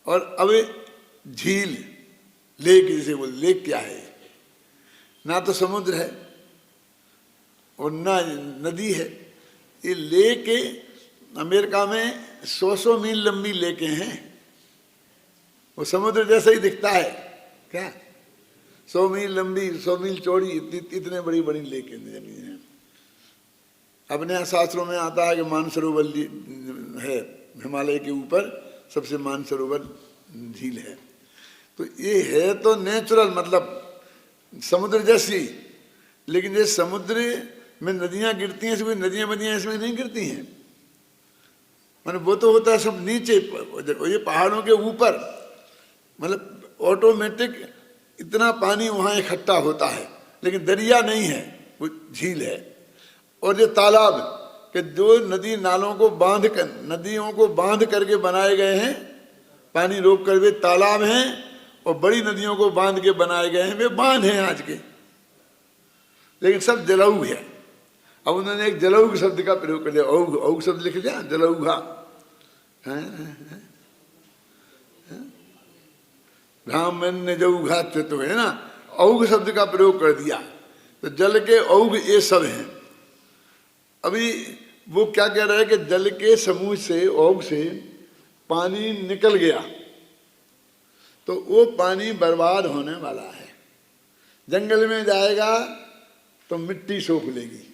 और अब झील, लेक जिसे बोल, लेक क्या है? ना तो समुद्र है और ना नदी है। ये लेक अमेरिका में 100 मील लंबी लेकें हैं, वो समुद्र जैसा ही दिखता है क्या? 100 मील लंबी, 100 मील चौड़ी, इतने बड़ी बड़ी लेकें जमीन है। अपने यहाँ शास्त्रों में आता है कि मानसरोवर है, हिमालय के ऊपर सबसे मानसरोवर झील है। तो ये है तो नेचुरल, मतलब समुद्र जैसी, लेकिन ये समुद्र में नदियां गिरती हैं, इसमें नदियां बदियां इसमें नहीं गिरती हैं। माने वो तो होता है सब नीचे, ये पहाड़ों के ऊपर, मतलब ऑटोमेटिक इतना पानी वहाँ इकट्ठा होता है, लेकिन दरिया नहीं है, वो झील है। और ये तालाब कि जो नदी नालों को बांध कर, नदियों को बांध करके बनाए गए हैं, पानी रोक कर वे तालाब हैं, और बड़ी नदियों को बांध के बनाए गए हैं वे बांध हैं आज के, लेकिन सब जलौघ है। अब उन्होंने एक जलौघ शब्द का प्रयोग कर दिया, औघ, औघ शब्द लिख दिया, जलौघा, ब्राह्मण जौघा तो है ना, औघ शब्द का प्रयोग कर दिया। तो जल के औघ ये सब हैं। अभी वो क्या कह रहा है कि जल के समूह से, औघ से पानी निकल गया तो वो पानी बर्बाद होने वाला है। जंगल में जाएगा तो मिट्टी सोख लेगी,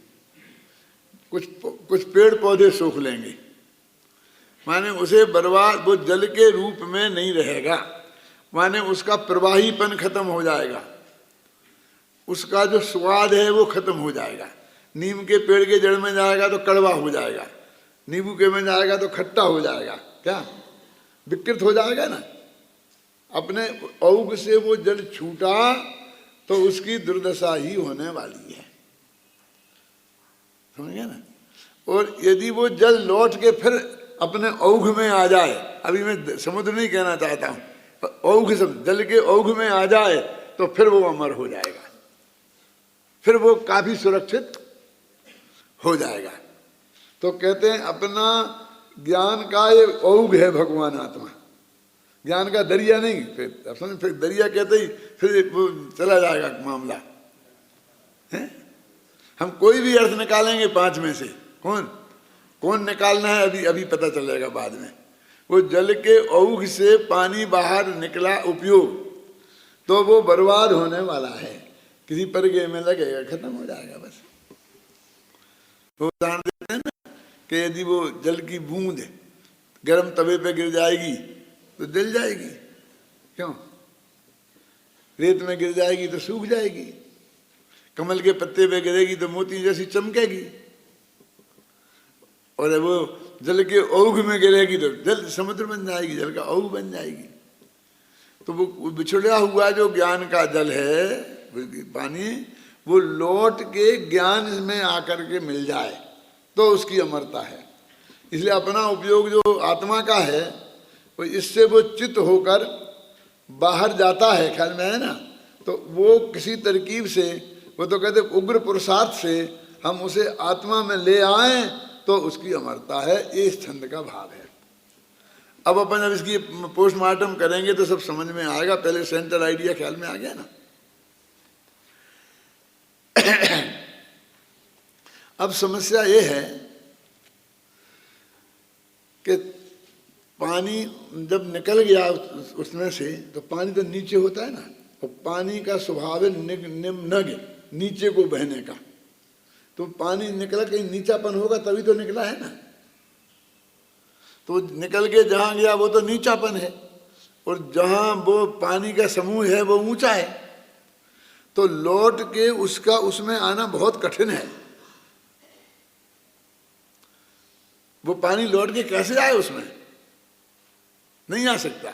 कुछ पेड़ पौधे सोख लेंगे, माने उसे बर्बाद, वो जल के रूप में नहीं रहेगा, माने उसका प्रवाहीपन खत्म हो जाएगा, उसका जो स्वाद है वो खत्म हो जाएगा। नीम के पेड़ के जड़ में जाएगा तो कड़वा हो जाएगा, नींबू के में जाएगा तो खट्टा हो जाएगा, क्या विकृत हो जाएगा ना। अपने औघ से वो जल छूटा तो उसकी दुर्दशा ही होने वाली है, समझ गए ना। और यदि वो जल लौट के फिर अपने औघ में आ जाए, अभी मैं समुद्र नहीं कहना चाहता हूं, औघ सब जल के औघ में आ जाए तो फिर वो अमर हो जाएगा, फिर वो काफी सुरक्षित हो जाएगा। तो कहते हैं अपना ज्ञान का ये औघ है भगवान आत्मा, ज्ञान का दरिया नहीं। फिर दरिया कहते ही फिर वो चला जाएगा मामला है। हम कोई भी अर्थ निकालेंगे 5 में से, कौन निकालना है अभी अभी पता चल जाएगा बाद में। वो जल के औघ से पानी बाहर निकला उपयोग, तो वो बर्बाद होने वाला है, किसी परगे में लगेगा, खत्म हो जाएगा बस। वो उदाहरण देते हैं ना कि यदि वो जल की बूंद गर्म तवे पे गिर जाएगी तो जल जाएगी, क्यों? रेत में गिर जाएगी तो सूख जाएगी, कमल के पत्ते पे गिरेगी तो मोती जैसी चमकेगी, और वो जल के औघ में गिरेगी तो जल समुद्र बन जाएगी, जल का औघ बन जाएगी। तो वो बिछड़ा हुआ जो ज्ञान का जल है, पानी, वो लौट के ज्ञान में आकर के मिल जाए तो उसकी अमरता है। इसलिए अपना उपयोग जो आत्मा का है, वो इससे वो चित्त होकर बाहर जाता है, ख्याल में है ना। तो वो किसी तरकीब से, वो तो कहते उग्र पुरुषार्थ से हम उसे आत्मा में ले आए तो उसकी अमरता है। ये इस छंद का भाव है। अब अपन जब इसकी पोस्टमार्टम करेंगे तो सब समझ में आएगा, पहले सेंटर आइडिया ख्याल में आ गया ना। अब समस्या ये है कि पानी जब निकल गया उसमें से तो पानी तो नीचे होता है ना, और पानी का स्वभाव है निम्न नीचे को बहने का। तो पानी निकला, कहीं नीचापन होगा तभी तो निकला है ना। तो निकल के जहाँ गया वो तो नीचापन है, और जहाँ वो पानी का समूह है वो ऊंचा है। तो लौट के उसका उसमें आना बहुत कठिन है। वो पानी लौट के कैसे आए, उसमें नहीं आ सकता।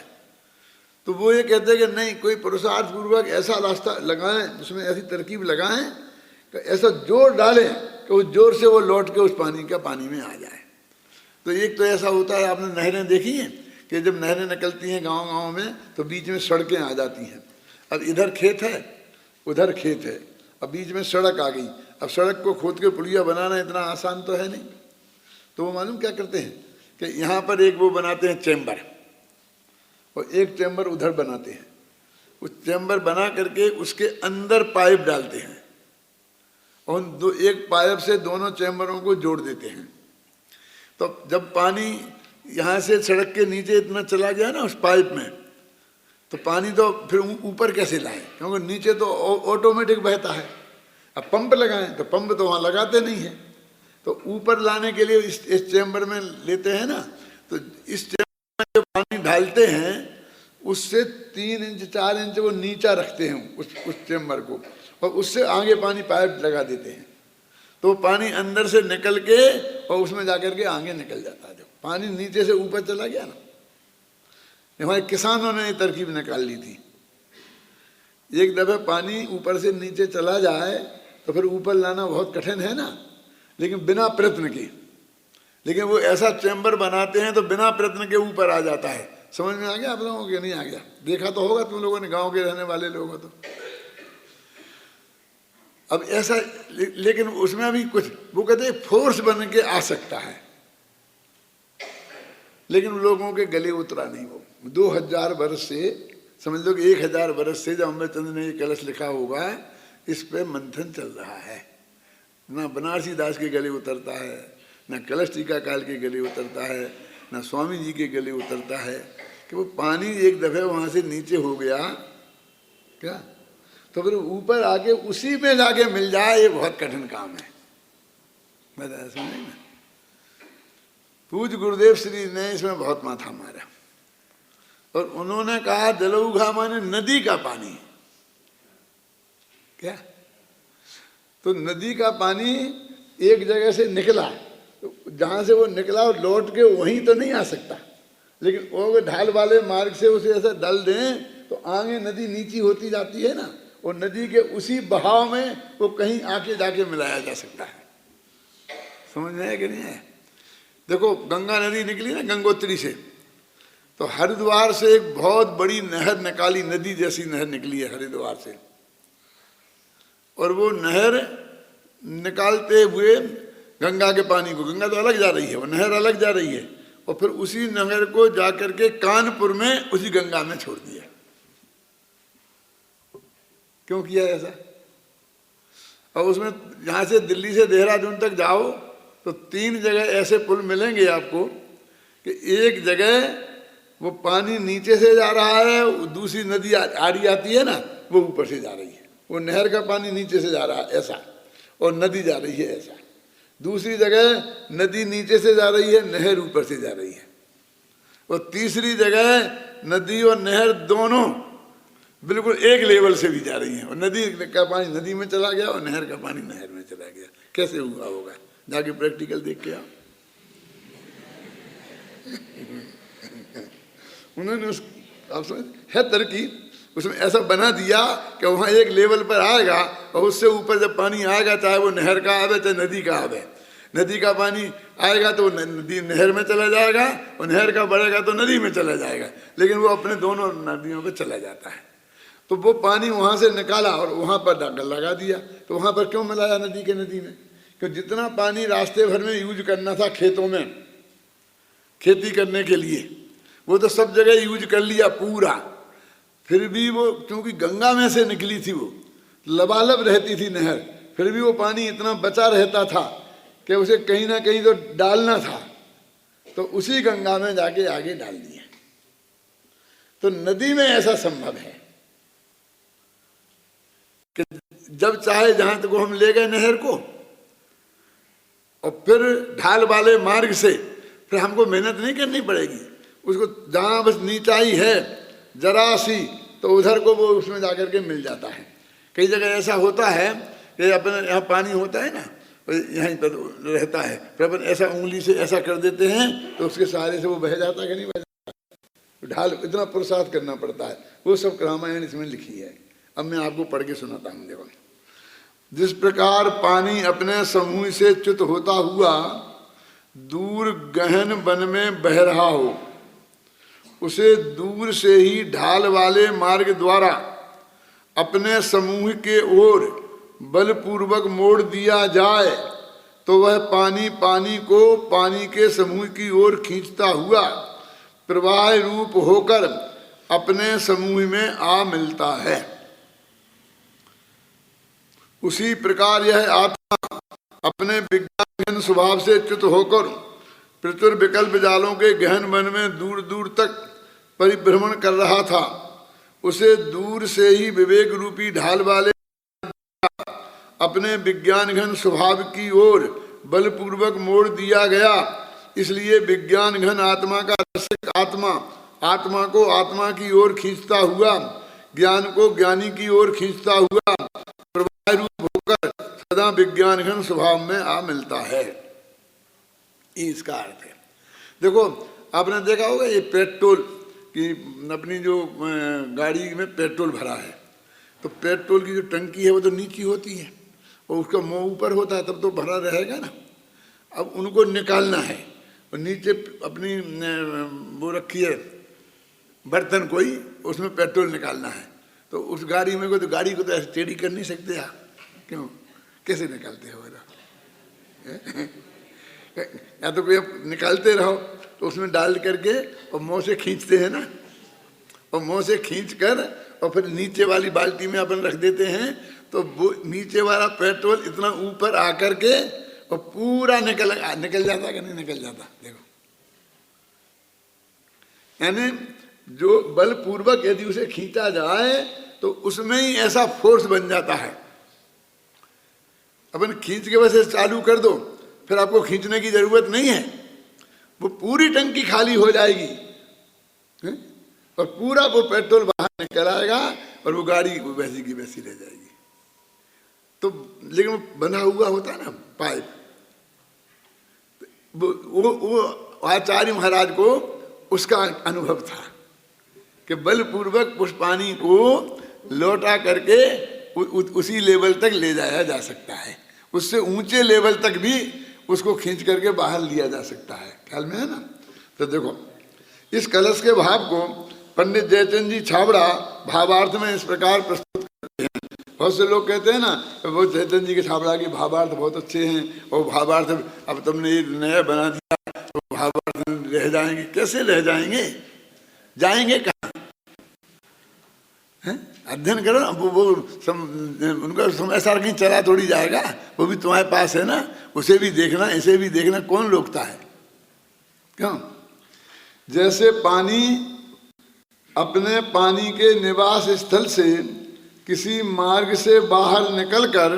तो वो ये कहते हैं कि नहीं, कोई पुरुषार्थ पूर्वक ऐसा रास्ता लगाएं, उसमें ऐसी तरकीब लगाएं कि ऐसा जोर डालें कि उस जोर से वो लौट के उस पानी का पानी में आ जाए। तो एक तो ऐसा होता है, आपने नहरें देखी हैं कि जब नहरें निकलती हैं गांव-गांव में तो बीच में सड़कें आ जाती हैं। अब इधर खेत है, उधर खेत है, अब बीच में सड़क आ गई। अब सड़क को खोद के पुलिया बनाना इतना आसान तो है नहीं। तो वो मालूम क्या करते हैं कि यहाँ पर एक वो बनाते हैं चैम्बर, और एक चैम्बर उधर बनाते हैं। उस चैम्बर बना करके उसके अंदर पाइप डालते हैं, और एक पाइप से दोनों चैम्बरों को जोड़ देते हैं। तो जब पानी यहाँ से सड़क के नीचे इतना चला गया ना उस पाइप में, तो पानी तो फिर ऊपर कैसे लाएं, क्योंकि नीचे तो ऑटोमेटिक बहता है। अब पंप लगाएं तो पंप तो वहाँ लगाते नहीं है। तो ऊपर लाने के लिए इस चैम्बर में लेते हैं ना, तो इस चैम्बर में जो पानी ढालते हैं उससे 3 इंच 4 इंच वो नीचा रखते हैं उस चैम्बर को, और उससे आगे पानी पाइप लगा देते हैं। तो पानी अंदर से निकल के और उसमें जाकर के आगे निकल जाता है। जब पानी नीचे से ऊपर चला गया ना, हमारे किसानों ने ये तरकीब निकाल ली थी। एक दफे पानी ऊपर से नीचे चला जाए तो फिर ऊपर लाना बहुत कठिन है ना, लेकिन बिना प्रयत्न के। लेकिन वो ऐसा चैम्बर बनाते हैं तो बिना प्रयत्न के ऊपर आ जाता है। समझ में आ गया आप लोगों को? नहीं आ गया? देखा तो होगा तुम लोगों ने, गांव के रहने वाले लोग हो तो। अब ऐसा, लेकिन उसमें अभी कुछ वो कहते हैं फोर्स बन के आ सकता है, लेकिन लोगों के गले उतरा नहीं। वो 2000 वर्ष से, समझ लो कि 1000 वर्ष से जब अम्बेचंद्र ने ये कलश लिखा होगा, इस पे मंथन चल रहा है। ना बनारसी दास के गले उतरता है, ना कलश टीकाकाल के गले उतरता है, ना स्वामी जी के गले उतरता है कि वो पानी एक दफे वहां से नीचे हो गया क्या, तो फिर ऊपर आके उसी में जाके मिल जाए, ये बहुत कठिन काम है। बताया समझे ना? पूज्य गुरुदेव श्री ने इसमें बहुत माथा मारा, और उन्होंने कहा जलौघा माने नदी का पानी। क्या? तो नदी का पानी एक जगह से निकला, तो जहां से वो निकला और लौट के वहीं तो नहीं आ सकता, लेकिन वो ढाल वाले मार्ग से उसे ऐसा डाल दें तो आगे नदी नीची होती जाती है ना, और नदी के उसी बहाव में वो कहीं आके जाके मिलाया जा सकता है। समझ में आया कि नहीं है? देखो गंगा नदी निकली ना गंगोत्री से, तो हरिद्वार से एक बहुत बड़ी नहर निकाली, नदी जैसी नहर निकली है हरिद्वार से। और वो नहर निकालते हुए गंगा के पानी को, गंगा तो अलग जा रही है, वो नहर अलग जा रही है, और फिर उसी नहर को जाकर के कानपुर में उसी गंगा में छोड़ दिया। क्यों किया ऐसा? और उसमें यहाँ से दिल्ली से देहरादून तक जाओ तो 3 जगह ऐसे पुल मिलेंगे आपको कि एक जगह वो पानी नीचे से जा रहा है, दूसरी नदी आड़ी आती है ना, वो ऊपर से जा रही है। वो नहर का पानी नीचे से जा रहा है ऐसा, और नदी जा रही है ऐसा। दूसरी जगह नदी नीचे से जा रही है, नहर ऊपर से जा रही है। और तीसरी जगह नदी और नहर दोनों बिल्कुल एक लेवल से भी जा रही हैं, और नदी का पानी नदी में चला गया और नहर का पानी नहर में चला गया। कैसे हुआ होगा? जाके प्रैक्टिकल देख के आओ। उन्होंने उस, आप समझ है तरकीब, उसमें ऐसा बना दिया कि वहाँ एक लेवल पर आएगा, और उससे ऊपर जब पानी आएगा, चाहे वो नहर का आवे चाहे नदी का आवे, नदी का पानी आएगा तो नदी नहर में चला जाएगा, और नहर का बढ़ेगा तो नदी में चला जाएगा, लेकिन वो अपने दोनों नदियों पे चला जाता है। तो वो पानी वहाँ से निकाला और वहाँ पर डांगल लगा दिया। तो वहाँ पर क्यों मिलाया नदी के नदी में? क्योंकि जितना पानी रास्ते भर में यूज करना था खेतों में खेती करने के लिए, वो तो सब जगह यूज कर लिया पूरा। फिर भी वो, क्योंकि गंगा में से निकली थी, वो लबालब रहती थी नहर, फिर भी वो पानी इतना बचा रहता था कि उसे कहीं ना कहीं तो डालना था। तो उसी गंगा में जाके आगे डाल दिए। तो नदी में ऐसा संभव है कि जब चाहे जहां तक हम ले गए नहर को, और फिर ढाल वाले मार्ग से फिर हमको मेहनत नहीं करनी पड़ेगी। उसको जहां बस नीचाई है जरा सी, तो उधर को वो उसमें जाकर के मिल जाता है। कई जगह ऐसा होता है कि अपने यहाँ पानी होता है ना, यहीं पर रहता है, फिर अपन ऐसा उंगली से ऐसा कर देते हैं तो उसके सहारे से वो बह जाता है कि नहीं बह जाता। ढाल इतना पुरुषार्थ करना पड़ता है, वो सब रामायण इसमें लिखी है। अब मैं आपको पढ़ के सुनाता हूँ। देखो, जिस प्रकार पानी अपने समूह से च्युत होता हुआ दूर गहन वन में बह रहा हो, उसे दूर से ही ढाल वाले मार्ग द्वारा अपने समूह के ओर बलपूर्वक मोड़ दिया जाए तो वह पानी पानी को पानी के समूह की ओर खींचता हुआ प्रवाह रूप होकर अपने समूह में आ मिलता है। उसी प्रकार यह आत्मा अपने विज्ञान स्वभाव से च्युत होकर प्रचुर विकल्प जालों के गहन वन में दूर दूर तक परिभ्रमण कर रहा था। उसे दूर से ही विवेक रूपी ढाल वाले अपने विज्ञान घन स्वभाव की ओर बलपूर्वक मोड़ दिया गया। इसलिए विज्ञान घन आत्मा का रसिक आत्मा आत्मा को आत्मा की ओर खींचता हुआ, ज्ञान को ज्ञानी की ओर खींचता हुआ प्रवाह रूप होकर सदा विज्ञान घन स्वभाव में आ मिलता है। इसका अर्थ है। देखो, आपने देखा होगा ये पेट्रोल की अपनी जो गाड़ी में पेट्रोल भरा है, तो पेट्रोल की जो टंकी है वो तो नीची होती है और उसका मुंह ऊपर होता है, तब तो भरा रहेगा ना। अब उनको निकालना है और नीचे अपनी वो रखी है बर्तन कोई, उसमें पेट्रोल निकालना है, तो उस गाड़ी में को तो गाड़ी को तो ऐसे टेढ़ी कर नहीं सकते आप। क्यों, कैसे निकालते हो? या तो कोई निकालते रहो तो उसमें डाल करके और मुंह से खींचते हैं ना, और मुंह से खींच कर और फिर नीचे वाली बाल्टी में अपन रख देते हैं, तो वो नीचे वाला पेट्रोल इतना ऊपर आकर के और पूरा निकल जाता कि नहीं निकल जाता। देखो, यानी जो बलपूर्वक यदि उसे खींचा जाए तो उसमें ही ऐसा फोर्स बन जाता है। अपन खींच के वैसे चालू कर दो, फिर आपको खींचने की जरूरत नहीं है, वो पूरी टंकी खाली हो जाएगी और पूरा वो पेट्रोल बाहर निकल आएगा और वो गाड़ी वैसी की वैसी रह जाएगी। तो लेकिन बना हुआ होता है ना पाइप, वो आचार्य महाराज को उसका अनुभव था कि बलपूर्वक उस पानी को लौटा करके उसी लेवल तक ले जाया जा सकता है, उससे ऊंचे लेवल तक भी उसको खींच करके बाहर लिया जा सकता है। ख्याल में है ना? तो देखो, इस कलश के भाव को पंडित जयचंद जी छाबड़ा भावार्थ में इस प्रकार प्रस्तुत करते हैं। बहुत से लोग कहते हैं ना, वो जयचंद जी के छाबड़ा के भावार्थ बहुत अच्छे हैं, और भावार्थ अब तुमने ये नया बना दिया तो भावार्थ रह जाएंगे। कैसे रह जाएंगे? जाएंगे कहाँ? अध्ययन करो ना, वो उनका समय सारा कहीं चला थोड़ी जाएगा, वो भी तुम्हारे पास है ना, उसे भी देखना इसे भी देखना, कौन रोकता है? क्यों? जैसे पानी अपने पानी के निवास स्थल से किसी मार्ग से बाहर निकलकर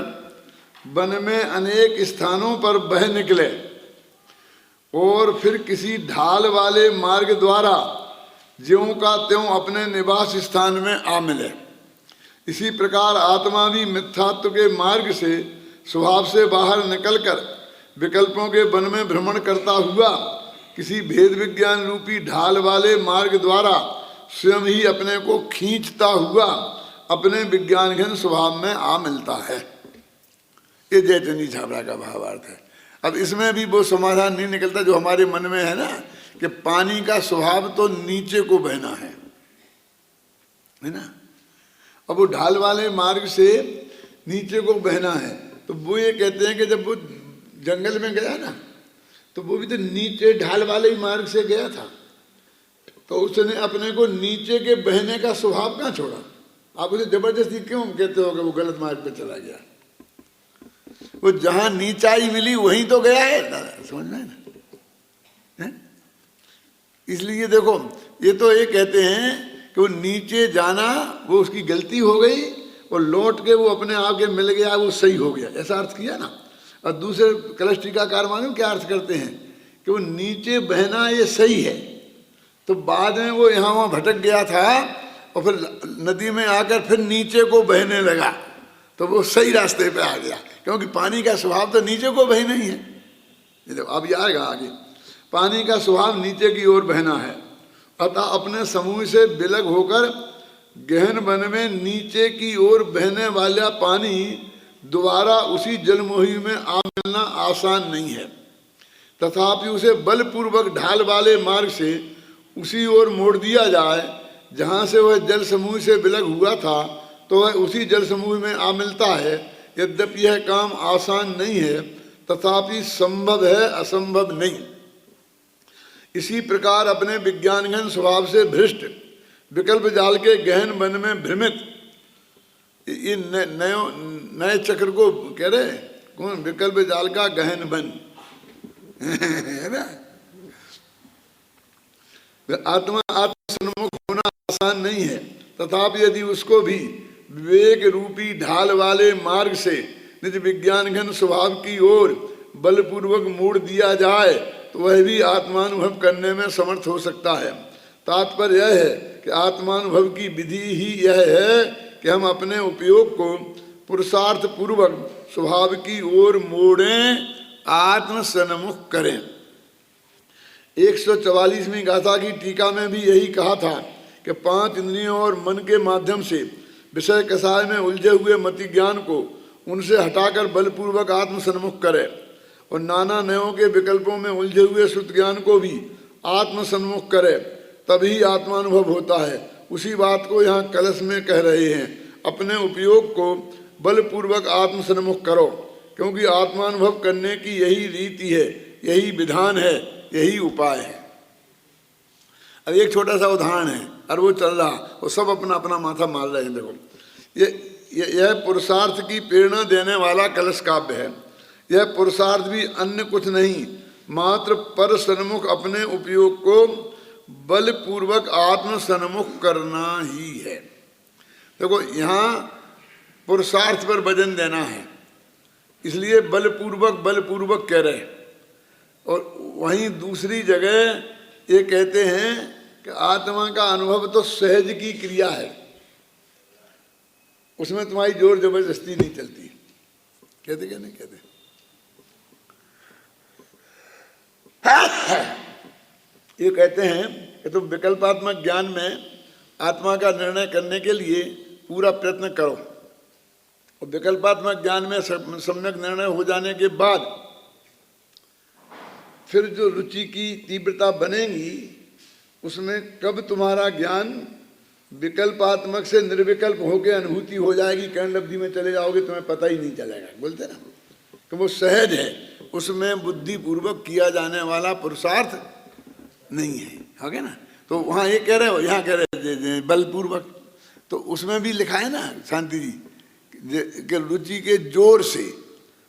वन में अनेक स्थानों पर बह निकले और फिर किसी ढाल वाले मार्ग द्वारा ज्यों का त्यों अपने निवास स्थान में आ मिले, इसी प्रकार आत्मा भी मिथ्यात्व के मार्ग से स्वभाव से बाहर निकलकर विकल्पों के वन में भ्रमण करता हुआ किसी भेद विज्ञान रूपी ढाल वाले मार्ग द्वारा स्वयं ही अपने को खींचता हुआ अपने विज्ञान घन स्वभाव में आ मिलता है। ये जयचंद जी छाबड़ा का भावार्थ है। अब इसमें भी वो समाधान नहीं निकलता जो हमारे मन में है ना, कि पानी का स्वभाव तो नीचे को बहना है ना। अब वो ढाल वाले मार्ग से नीचे को बहना है, तो वो ये कहते हैं कि जब वो जंगल में गया ना, तो वो भी तो नीचे ढाल वाले ही मार्ग से गया था, तो उसने अपने को नीचे के बहने का स्वभाव कहाँ छोड़ा? आप उसे जबरदस्ती क्यों कहते हो कि वो गलत मार्ग पे चला गया? वो जहां नीचाई मिली वहीं तो गया है, समझ में ना? इसलिए देखो, ये तो ये कहते हैं कि वो नीचे जाना वो उसकी गलती हो गई और लौट के वो अपने आप के मिल गया, वो सही हो गया, ऐसा अर्थ किया ना। और दूसरे कलश टीकाकार मालूम क्या अर्थ करते हैं कि वो नीचे बहना ये सही है, तो बाद में वो यहाँ वहाँ भटक गया था और फिर नदी में आकर फिर नीचे को बहने लगा, तो वो सही रास्ते पे आ गया, क्योंकि पानी का स्वभाव तो नीचे को बहना ही है। ये देखो अब ये आएगा आगे, पानी का स्वभाव नीचे की ओर बहना है, अतः अपने समूह से विलग होकर गहन वन में नीचे की ओर बहने वाला पानी दोबारा उसी जलमोही में आ मिलना आसान नहीं है। तथापि उसे बलपूर्वक ढाल वाले मार्ग से उसी ओर मोड़ दिया जाए जहाँ से वह जल समूह से विलग हुआ था, तो वह उसी जल समूह में आ मिलता है। यद्यपि यह काम आसान नहीं है, तथापि संभव है, असंभव नहीं। इसी प्रकार अपने विज्ञानघन स्वभाव से भ्रष्ट विकल्प जाल के गहन वन में भ्रमित, ये नए चक्र को कह रहे कौन, विकल्प जाल का गहन वन है ना। आत्मा आत्मसन्मुख होना आसान नहीं है, तथापि यदि उसको भी विवेक रूपी ढाल वाले मार्ग से निज विज्ञानघन स्वभाव की ओर बलपूर्वक मोड़ दिया जाए, तो वह भी आत्मानुभव करने में समर्थ हो सकता है। तात्पर्य यह है कि आत्मानुभव की विधि ही यह है कि हम अपने उपयोग को पुरुषार्थ पूर्वक स्वभाव की ओर मोड़ें, आत्मसन्मुख करें। 144वीं गाथा की टीका में भी यही कहा था कि 5 इंद्रियों और मन के माध्यम से विषय कसाय में उलझे हुए मति ज्ञान को उनसे हटाकर बलपूर्वक आत्मसन्मुख करे और नाना नयों के विकल्पों में उलझे हुए श्रुत ज्ञान को भी आत्मसन्मुख करे, तभी आत्मानुभव होता है। उसी बात को यहाँ कलश में कह रहे हैं, अपने उपयोग को बलपूर्वक आत्मसन्मुख करो, क्योंकि आत्मानुभव करने की यही रीति है, यही विधान है, यही उपाय है। अब एक छोटा सा उदाहरण है, और वो चल रहा, वो सब अपना अपना माथा मार रहे हैं। देखो यह पुरुषार्थ की प्रेरणा देने वाला कलश काव्य है। यह पुरुषार्थ भी अन्य कुछ नहीं, मात्र पर सन्मुख अपने उपयोग को बलपूर्वक आत्म सन्मुख करना ही है। देखो यहाँ पुरुषार्थ पर वजन देना है, इसलिए बलपूर्वक कह रहे हैं। और वहीं दूसरी जगह ये कहते हैं कि आत्मा का अनुभव तो सहज की क्रिया है, उसमें तुम्हारी जोर जबरदस्ती नहीं चलती। कहते क्या नहीं कहते? ये कहते हैं कि तुम विकल्पात्मक ज्ञान में आत्मा का निर्णय करने के लिए पूरा प्रयत्न करो, और विकल्पात्मक ज्ञान में सम्यक निर्णय हो जाने के बाद फिर जो रुचि की तीव्रता बनेगी, उसमें कब तुम्हारा ज्ञान विकल्पात्मक से निर्विकल्प होकर अनुभूति हो जाएगी, कर्ण लब्धि में चले जाओगे, तुम्हें पता ही नहीं चलेगा। बोलते ना कि वो सहज है, उसमें बुद्धिपूर्वक किया जाने वाला पुरुषार्थ नहीं है, हो गया ना। तो वहाँ ये कह रहे हो, यहाँ कह रहे बलपूर्वक, तो उसमें भी लिखा है ना शांति जी कि रुचि के जोर से,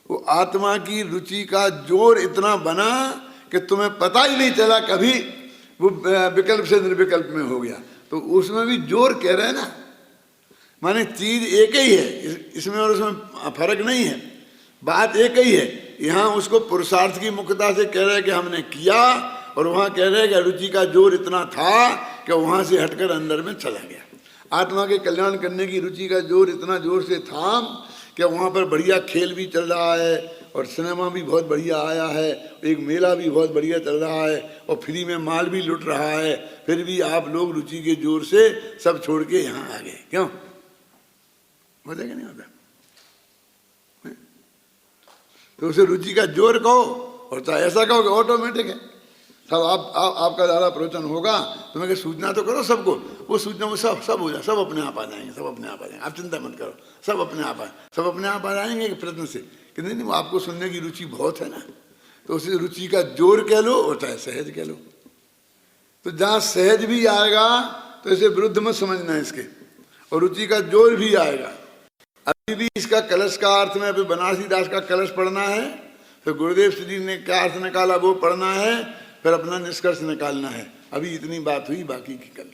वो आत्मा की रुचि का जोर इतना बना कि तुम्हें पता ही नहीं चला कभी वो विकल्प से निर्विकल्प में हो गया। तो उसमें भी जोर कह रहे हैं ना, माने चीज एक ही है, इसमें और उसमें फर्क नहीं है, बात एक ही है। यहाँ उसको पुरुषार्थ की मुख्यता से कह रहे हैं कि हमने किया, और वहाँ कह रहे हैं कि रुचि का जोर इतना था कि वहाँ से हटकर अंदर में चला गया। आत्मा के कल्याण करने की रुचि का जोर इतना जोर से था कि वहाँ पर बढ़िया खेल भी चल रहा है, और सिनेमा भी बहुत बढ़िया आया है, एक मेला भी बहुत बढ़िया चल रहा है, और फ्री में माल भी लुट रहा है, फिर भी आप लोग रुचि के जोर से सब छोड़ के यहाँ आ गए। क्यों होता है कि नहीं होता? तो उसे रुचि का जोर कहो, और चाहे ऐसा कहो कि ऑटोमेटिक है। सब आपका ज़्यादा प्रवचन होगा तो मैं सूचना तो करो सबको, वो सूचना वो सब हो जाए, सब अपने आप आ जाएंगे, सब अपने आप आ जाएंगे, आप चिंता मत करो, सब अपने आप आ जाएंगे प्रयत्न से। कि नहीं वो आपको सुनने की रुचि बहुत है ना, तो उसी रुचि का जोर कह लो और चाहे सहज कह लो। तो जहाँ सहज भी आएगा तो इसे विरुद्ध मत समझना इसके, और रुचि का जोर भी आएगा। अभी भी इसका कलश का अर्थ में, अभी बनारसी दास का कलश पढ़ना है, फिर गुरुदेव श्री ने क्या अर्थ निकाला वो पढ़ना है, फिर अपना निष्कर्ष निकालना है। अभी इतनी बात हुई, बाकी की कल।